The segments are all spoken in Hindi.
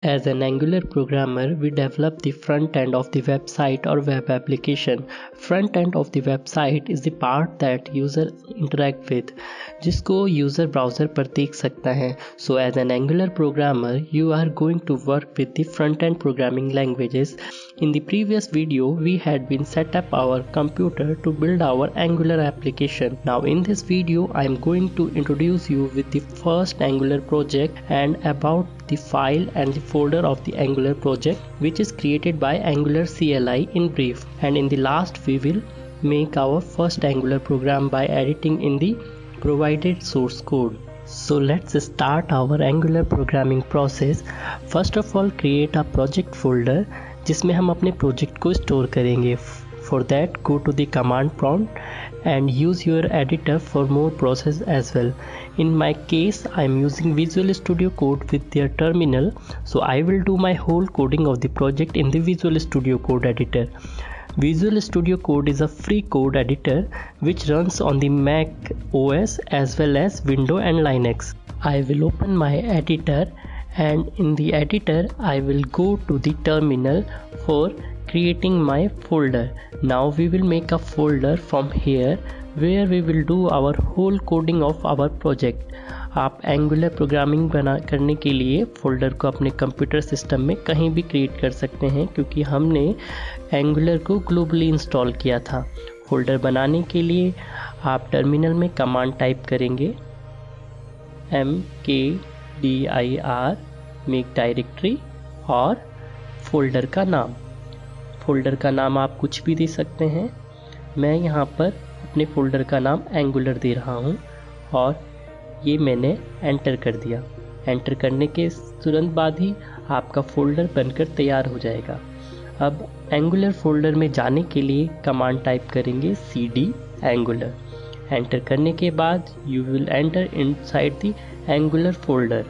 As an Angular programmer, we develop the front end of the website or web application. Front end of the website is the part that user interact with, जिसको user browser पर देख सकता है. So as an Angular programmer, you are going to work with the front end programming languages. In the previous video, we had been set up our computer to build our Angular application. Now in this video, I am going to introduce you with the first Angular project and about the file and the folder of the Angular project, which is created by Angular CLI in brief. And in the last we will make our first Angular program by editing in the provided source code. So let's start our Angular programming process. First of all, create a project folder जिसमें हम अपने प्रोजेक्ट को स्टोर करेंगे. For that, go to the command prompt and use your editor for more process as well. In my case, I am using Visual Studio Code with their terminal, so I will do my whole coding of the project in the Visual Studio Code editor. Visual Studio Code is a free code editor which runs on the Mac OS as well as Windows and Linux. I will open my editor, and in the editor I will go to the terminal for creating my folder. Now we will make a folder from here where we will do our whole coding of our project. आप एंगुलर प्रोग्रामिंग करने के लिए फ़ोल्डर को अपने कंप्यूटर सिस्टम में कहीं भी क्रिएट कर सकते हैं, क्योंकि हमने एंगुलर को ग्लोबली इंस्टॉल किया था. फ़ोल्डर बनाने के लिए आप टर्मिनल में कमांड टाइप करेंगे mkdir मेक डायरेक्टरी और फ़ोल्डर का नाम. फ़ोल्डर का नाम आप कुछ भी दे सकते हैं. मैं यहाँ पर अपने फ़ोल्डर का नाम एंगुलर दे रहा हूँ और ये मैंने एंटर कर दिया. एंटर करने के तुरंत बाद ही आपका फ़ोल्डर बनकर तैयार हो जाएगा. अब एंगुलर फ़ोल्डर में जाने के लिए कमांड टाइप करेंगे cd एंगुलर. एंटर करने के बाद you will enter inside the Angular folder.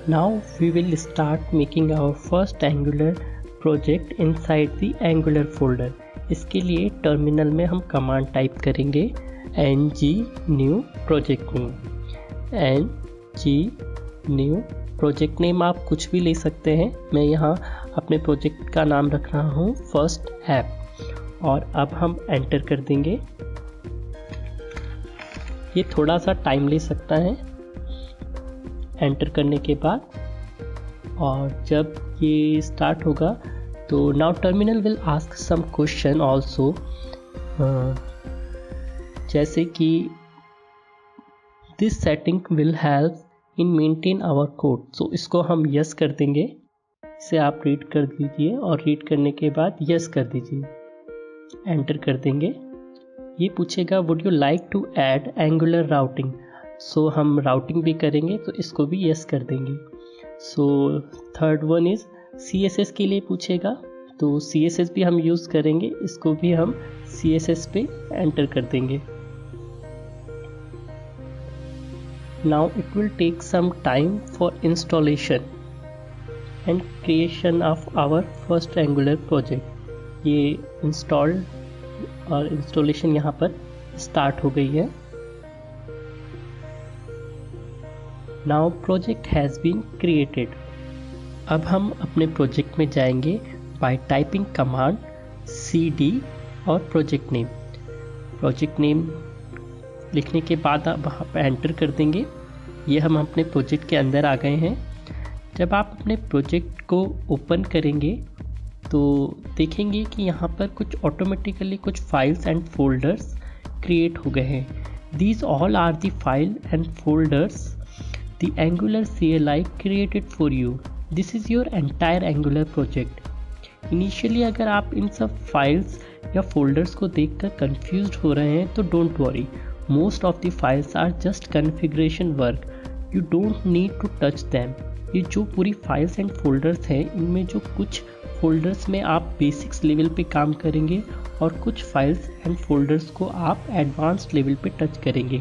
Now we will start making our first Angular project inside the Angular folder. इसके लिए टर्मिनल में हम कमांड टाइप करेंगे ng new project name. ng new project name आप कुछ भी ले सकते हैं. मैं यहाँ अपने प्रोजेक्ट का नाम रख रहा हूँ फर्स्ट ऐप. और अब हम एंटर कर देंगे. ये थोड़ा सा टाइम ले सकता है एंटर करने के बाद. और जब ये स्टार्ट होगा तो now terminal will ask some question also, जैसे कि this setting will help in maintain our code. So इसको हम यस कर देंगे. इसे आप रीड कर दीजिए और रीड करने के बाद यस कर दीजिए. एंटर कर देंगे. ये पूछेगा would you like to add Angular routing. So हम राउटिंग भी करेंगे तो इसको भी यस कर देंगे. So third one is CSS के लिए पूछेगा, तो CSS भी हम यूज़ करेंगे. इसको भी हम CSS पे एंटर कर देंगे. Now it will take some time for installation and creation of our first Angular project. ये इंस्टॉल्ड और इंस्टॉलेशन यहाँ पर स्टार्ट हो गई है. Now project has been created. अब हम अपने प्रोजेक्ट में जाएंगे बाय टाइपिंग कमांड cd और प्रोजेक्ट नेम. प्रोजेक्ट नेम लिखने के बाद आप वहाँ पर एंटर कर देंगे. ये हम अपने प्रोजेक्ट के अंदर आ गए हैं. जब आप अपने प्रोजेक्ट को ओपन करेंगे तो देखेंगे कि यहाँ पर कुछ ऑटोमेटिकली कुछ फाइल्स एंड फोल्डर्स क्रिएट हो गए हैं. These all are the file and folders the Angular CLI created for you. This is your entire Angular project. Initially अगर आप इन सब फाइल्स या फोल्डर्स को देखकर कंफ्यूज्ड हो रहे हैं तो don't worry. Most of the files are just configuration work. You don't need to touch them. ये जो पूरी फाइल्स एंड फोल्डर्स हैं, इनमें जो कुछ फोल्डर्स में आप बेसिक्स लेवल पे काम करेंगे और कुछ फाइल्स एंड फोल्डर्स को आप एडवांस्ड लेवल पे टच करेंगे.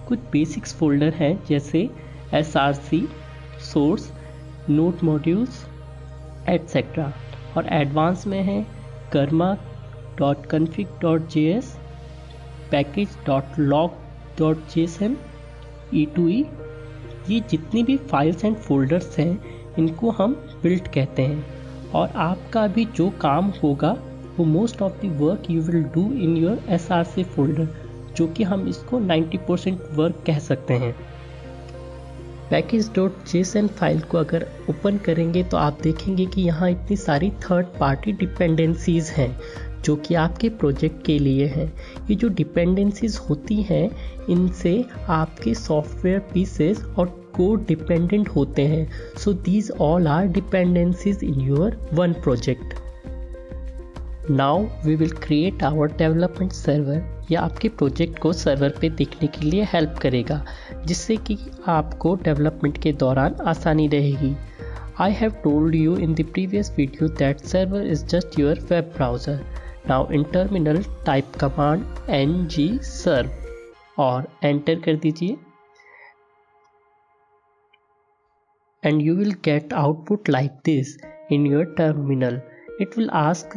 कुछ बेसिक्स फोल्डर हैं जैसे src, source, note modules etcetera. और एडवांस में है karma.config.js, package.log.jsm, E2E. ये जितनी भी फाइल्स एंड फोल्डर्स हैं इनको हम बिल्ड कहते हैं। और आपका भी जो काम होगा वो most of the work you will do in your src folder, जो कि हम इसको 90% वर्क कह सकते हैं। package.json फाइल को अगर ओपन करेंगे तो आप देखेंगे कि यहाँ इतनी सारी थर्ड पार्टी डिपेंडेंसीज हैं जो कि आपके प्रोजेक्ट के लिए हैं। ये जो डिपेंडेंसीज होती हैं इनसे आपके सॉफ्टवेयर पीसेस और कोड डिपेंडेंट होते हैं। So these all are dependencies in your one project. Now we will create our development server. यह आपके प्रोजेक्ट को सर्वर पे देखने के लिए हेल्प करेगा, जिससे कि आपको डेवलपमेंट के दौरान आसानी रहेगी। I have told you in the previous video that server is just your web browser. Now in terminal type command ngserve और enter कर दीजिए and you will get output like this in your terminal. It will ask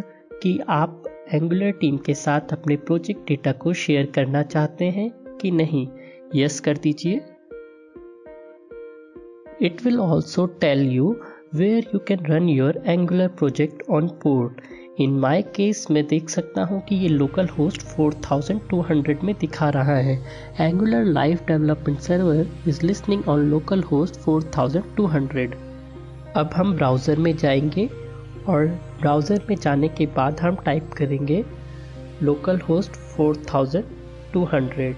कि आप Angular टीम के साथ अपने प्रोजेक्ट डेटा को शेयर करना चाहते हैं कि नहीं। यस कर दीजिए। It will also tell you where you can run your Angular project on port. In my case मैं देख सकता हूँ कि ये लोकल होस्ट 4200 में दिखा रहा है। Angular Live Development Server is listening on local host 4200। अब हम ब्राउज़र में जाएंगे और ब्राउज़र में जाने के बाद हम टाइप करेंगे local host 4200।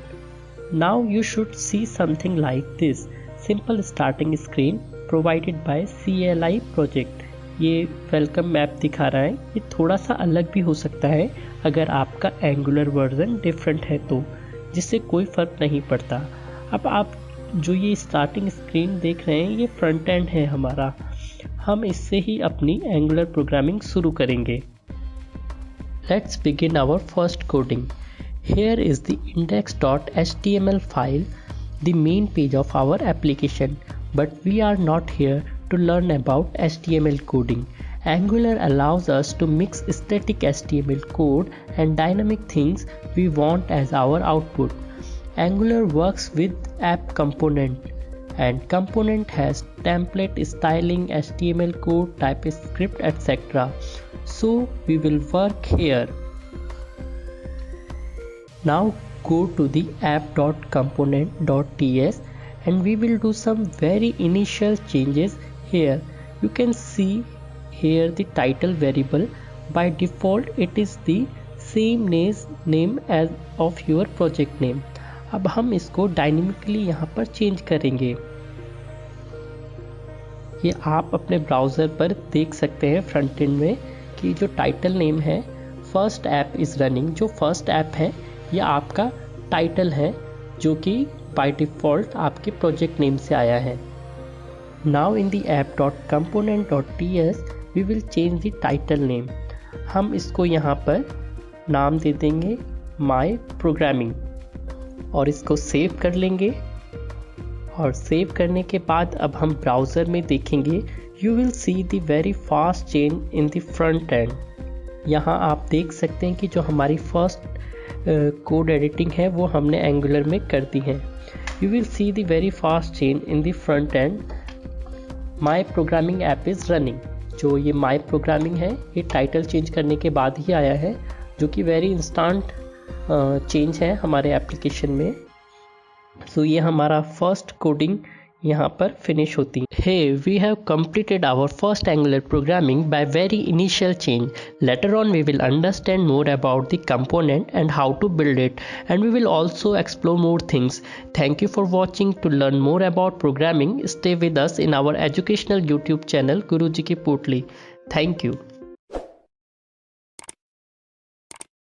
Now you should see something like this. Simple starting screen provided by CLI project। ये वेलकम मैप दिखा रहा है। ये थोड़ा सा अलग भी हो सकता है अगर आपका एंगुलर वर्जन डिफरेंट है तो, जिससे कोई फ़र्क नहीं पड़ता। अब आप जो ये स्टार्टिंग स्क्रीन देख रहे हैं ये फ्रंट एंड है हमारा। हम इससे ही अपनी एंगुलर प्रोग्रामिंग शुरू करेंगे। Let's begin our first coding. Here is the index.html file, the main page of our application, but we are not here to learn about HTML coding. Angular allows us to mix static HTML code and dynamic things we want as our output. Angular works with app component, and component has template, styling, HTML code, TypeScript, etc. So we will work here. Now go to the app.component.ts and we will do some very initial changes here. You can see here the title variable. By default it is the same name as of your project name. अब हम इसको डायनेमिकली यहाँ पर चेंज करेंगे। ये आप अपने ब्राउज़र पर देख सकते हैं फ्रंट एंड में कि जो टाइटल नेम है फर्स्ट ऐप इज़ रनिंग। जो फर्स्ट ऐप है यह आपका टाइटल है जो कि बाय डिफ़ॉल्ट आपके प्रोजेक्ट नेम से आया है। Now in the app.component.ts we will change the title name. हम इसको यहाँ पर नाम दे देंगे माई प्रोग्रामिंग और इसको सेव कर लेंगे। और सेव करने के बाद अब हम ब्राउज़र में देखेंगे you will see the very fast change in the front end. यहाँ आप देख सकते हैं कि जो हमारी फर्स्ट कोड एडिटिंग है वो हमने एंगुलर में कर दी है। You will see the very fast change in the front end. My programming app is running. जो ये माई प्रोग्रामिंग है ये टाइटल चेंज करने के बाद ही आया है, जो कि वेरी इंस्टेंट चेंज है हमारे एप्लीकेशन में। सो ये हमारा फर्स्ट कोडिंग यहाँ पर फिनिश होती है। Hey, we have completed our first Angular programming by very initial change. Later on we will understand more about the component and how to build it, and we will also explore more things. Thank you for watching. To learn more about programming, stay with us in our educational YouTube channel Guruji Ki Potli. Thank you.